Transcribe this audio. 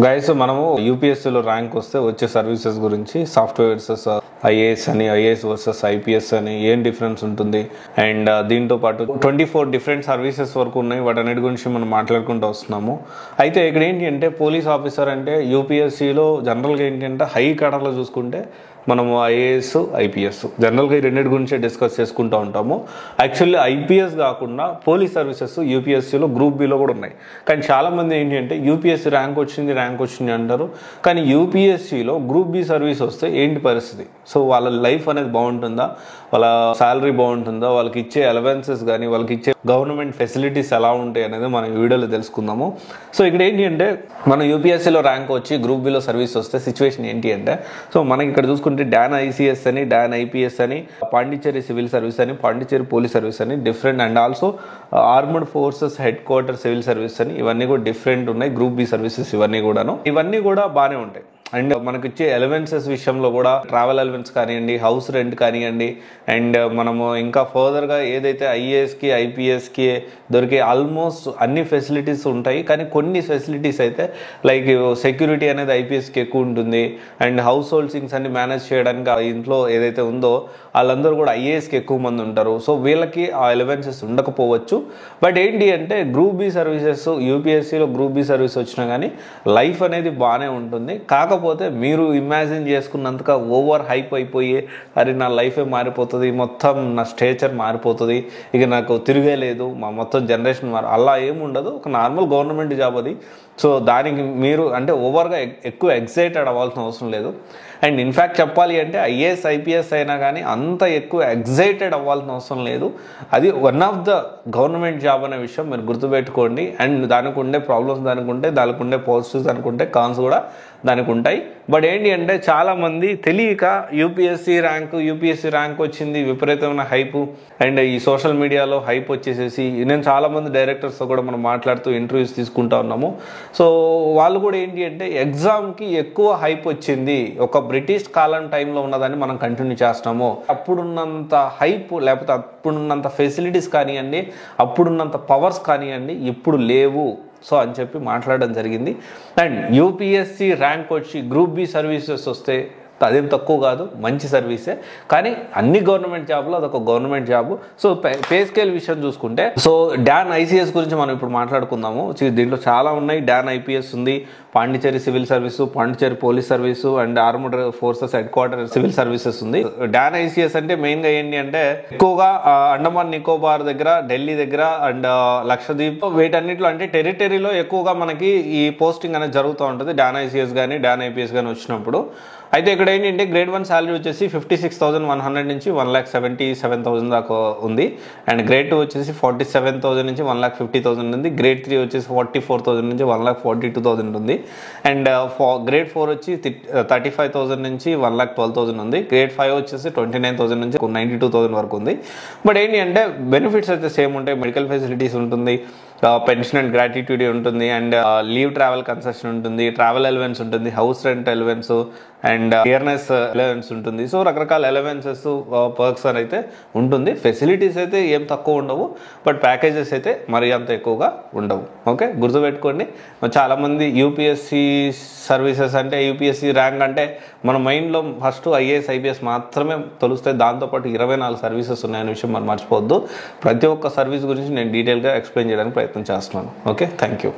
Guys మనము యూపీఎస్సీలో rank వస్తే వచ్చే సర్వీసెస్ గురించి సాఫ్ట్వేర్ వర్సెస్ ఐఏఎస్ అని, ఐఏఎస్ వర్సెస్ ఐపీఎస్ అని ఏం డిఫరెన్స్ ఉంటుంది అండ్ దీంతో పాటు 24 డిఫరెంట్ సర్వీసెస్ వరకు ఉన్నాయి. వాటన్నిటి గురించి మనం మాట్లాడుకుంటూ వస్తున్నాము. అయితే ఇక్కడ ఏంటి అంటే పోలీస్ ఆఫీసర్ అంటే యూపీఎస్సీలో జనరల్గా ఏంటి అంటే హై కేటర్లో చూసుకుంటే మనము ఐఏఎస్, ఐపీఎస్ జనరల్గా ఈ రెండింటి గురించి డిస్కస్ చేసుకుంటూ ఉంటాము. యాక్చువల్లీ ఐపీఎస్ కాకుండా పోలీస్ సర్వీసెస్ యూపీఎస్సీలో గ్రూప్ బిలో కూడా ఉన్నాయి. కానీ చాలామంది ఏంటి అంటే యూపీఎస్సీ ర్యాంక్ వచ్చింది అంటారు. కానీ యూపీఎస్సీలో గ్రూప్ బి సర్వీస్ వస్తే ఏంటి పరిస్థితి? సో వాళ్ళ లైఫ్ అనేది బాగుంటుందా, వాళ్ళ శాలరీ బాగుంటుందా, వాళ్ళకి ఇచ్చే అలవెన్సెస్ కానీ వాళ్ళకి ఇచ్చే గవర్నమెంట్ ఫెసిలిటీస్ ఎలా ఉంటాయి అనేది మనం ఈ వీడియోలో తెలుసుకుందాము. సో ఇక్కడ ఏంటి అంటే మనం యూపీఎస్సీలో ర్యాంక్ వచ్చి గ్రూప్ బిలో సర్వీస్ వస్తే సిచ్యువేషన్ ఏంటి అంటే, సో మనకి ఇక్కడ చూసుకుంటే డాన్ ఐసీఎస్ అని, డాన్ ఐపీఎస్ అని, పాండిచ్చేరి సివిల్ సర్వీస్ అని, పాండిచ్చేరి పోలీస్ సర్వీస్ అని different and also armed forces head quarter civil service అని ఇవన్నీ కూడా డిఫరెంట్ ఉన్నాయి. గ్రూప్ బి సర్వీసెస్ ఇవన్నీ కూడా బాగానే ఉంటాయి. అండ్ మనకి ఇచ్చే అలవెన్సెస్ విషయంలో కూడా ట్రావెల్ అలవెన్స్ కానివ్వండి, హౌస్ రెంట్ కానివ్వండి, అండ్ మనము ఇంకా ఫర్దర్గా ఏదైతే ఐఏఎస్కి, ఐపీఎస్కి దొరికే ఆల్మోస్ట్ అన్ని ఫెసిలిటీస్ ఉంటాయి. కానీ కొన్ని ఫెసిలిటీస్ అయితే లైక్ సెక్యూరిటీ అనేది ఐపీఎస్కి ఎక్కువ ఉంటుంది. అండ్ హౌస్ హోల్డ్ థింగ్స్ అన్ని మేనేజ్ చేయడానికి ఆ ఇంట్లో ఏదైతే ఉందో వాళ్ళందరూ కూడా ఐఏఎస్కి ఎక్కువ మంది ఉంటారు. సో వీళ్ళకి ఆ అలవెన్సెస్ ఉండకపోవచ్చు. బట్ ఏంటి అంటే గ్రూప్ బి సర్వీసెస్ యూపీఎస్సీలో గ్రూప్ బి సర్వీస్ వచ్చినా కానీ లైఫ్ అనేది బాగానే ఉంటుంది. కాకపోతే మీరు ఇమాజిన్ చేసుకున్నంతగా ఓవర్ హైప్ అయిపోయి అరే నా లైఫే మారిపోతుంది, మొత్తం నా స్టేచర్ మారిపోతుంది, ఇక నాకు తిరిగేలేదు, మా మొత్తం జనరేషన్ అలా ఏముండదు. ఒక నార్మల్ గవర్నమెంట్ జాబ్ అది. సో దానికి మీరు అంటే ఓవర్గా ఎక్కువ ఎక్సైటెడ్ అవ్వాల్సిన అవసరం లేదు. అండ్ ఇన్ఫ్యాక్ట్ చెప్పాలి అంటే ఐఏఎస్, ఐపీఎస్ అయినా కానీ అంత ఎక్కువ ఎక్సైటెడ్ అవ్వాల్సిన అవసరం లేదు. అది one of the government job అనే విషయం మీరు గుర్తుపెట్టుకోండి. అండ్ దానికి ఉండే ప్రాబ్లమ్స్ దానికి ఉండే పాజిటివ్స్ దానికి ఉంటే, కాన్స్ కూడా దానికి ఉంటాయి. బట్ ఏంటి అంటే చాలామంది తెలియక యూపీఎస్సీ ర్యాంక్ వచ్చింది, విపరీతమైన హైపు అండ్ ఈ సోషల్ మీడియాలో హైప్ వచ్చేసేసి నేను చాలామంది డైరెక్టర్స్తో కూడా మనం మాట్లాడుతూ ఇంటర్వ్యూస్ తీసుకుంటా ఉన్నాము. సో వాళ్ళు కూడా ఏంటి అంటే ఎగ్జామ్కి ఎక్కువ హైప్ వచ్చింది, ఒక బ్రిటిష్ కాలం టైంలో ఉన్నదాన్ని మనం కంటిన్యూ చేస్తున్నాము, అప్పుడున్నంత హైప్ లేకపోతే అప్పుడున్నంత ఫెసిలిటీస్ కానివ్వండి, అప్పుడున్నంత పవర్స్ కానివ్వండి ఇప్పుడు లేవు సో అని చెప్పి మాట్లాడడం జరిగింది. అండ్ యూపీఎస్సీ ర్యాంక్ వచ్చి గ్రూప్ బి సర్వీసెస్ వస్తే అదేం తక్కువ కాదు, మంచి సర్వీసే. కానీ అన్ని గవర్నమెంట్ జాబ్లో అదొక government job. So pay scale విషయం చూసుకుంటే, సో డాన్ ఐసీఎస్ గురించి మనం ఇప్పుడు మాట్లాడుకుందాము. దీంట్లో చాలా ఉన్నాయి. డాన్ ఐపీఎస్ ఉంది, Pondicherry civil service, Pondicherry police service and armed forces head quarter civil services ఉంది. డాన్ ఐసీఎస్ అంటే మెయిన్గా ఏంటి అంటే ఎక్కువగా అండమాన్ నికోబార్ దగ్గర, ఢిల్లీ దగ్గర అండ్ లక్షద్వీప్ వీటన్నిటిలో అంటే టెరిటరీలో ఎక్కువగా మనకి ఈ పోస్టింగ్ అనేది జరుగుతూ ఉంటుంది. డాన్ ఐసీఎస్ కానీ డాన్ ఐపీఎస్ కానీ వచ్చినప్పుడు. అయితే ఇక్కడ ఏంటంటే గ్రేడ్ 1 శాలరీ వచ్చేసి 56,100 నుంచి 1,77,000 దాకా ఉంది. అండ్ గ్రేడ్ 2 వచ్చేసి 47,000 నుంచి 1,50,000 ఉంది. గ్రేడ్ 3 వచ్చేసి 44,000 నుంచి 1,42,000 ఉంది. అండ్ గ్రేడ్ 4 వచ్చి 35,000 నుంచి 1,12,000 ఉంది. గ్రేడ్ 5 వచ్చేసి 29,000 నుంచి 92,000 వరకు ఉంది. బట్ ఏంటి అంటే బెనిఫిట్స్ అయితే సేమ్ ఉంటాయి. మెడికల్ ఫెసిలిటీస్ ఉంటుంది, పెన్షన్ అండ్ గ్రాట్యుటీ ఉంటుంది, అండ్ లీవ్ ట్రావెల్ కన్సెషన్ ఉంటుంది, ట్రావెల్ అలవెన్స్ ఉంటుంది, house rent allowance and dearness allowance ఉంటుంది. సో రకరకాల అలవెన్సెస్, పర్క్స్ అని అయితే ఉంటుంది. ఫెసిలిటీస్ అయితే ఏం తక్కువ ఉండవు, బట్ ప్యాకేజెస్ అయితే మరీ అంత ఎక్కువగా ఉండవు. ఓకే, గుర్తుపెట్టుకోండి. చాలామంది యూపీఎస్సీ సర్వీసెస్ అంటే యూపీఎస్సీ ర్యాంక్ అంటే మన మైండ్లో ఫస్ట్ ఐఏఎస్, ఐపీఎస్ మాత్రమే తెలుస్తాయి. దాంతోపాటు 24 సర్వీసెస్ ఉన్నాయనే విషయం మనం మర్చిపోవద్దు. ప్రతి ఒక్క సర్వీస్ గురించి నేను డీటెయిల్గా ఎక్స్ప్లెయిన్ చేయడానికి ప్రయత్నం చేస్తున్నాను. Okay, thank you.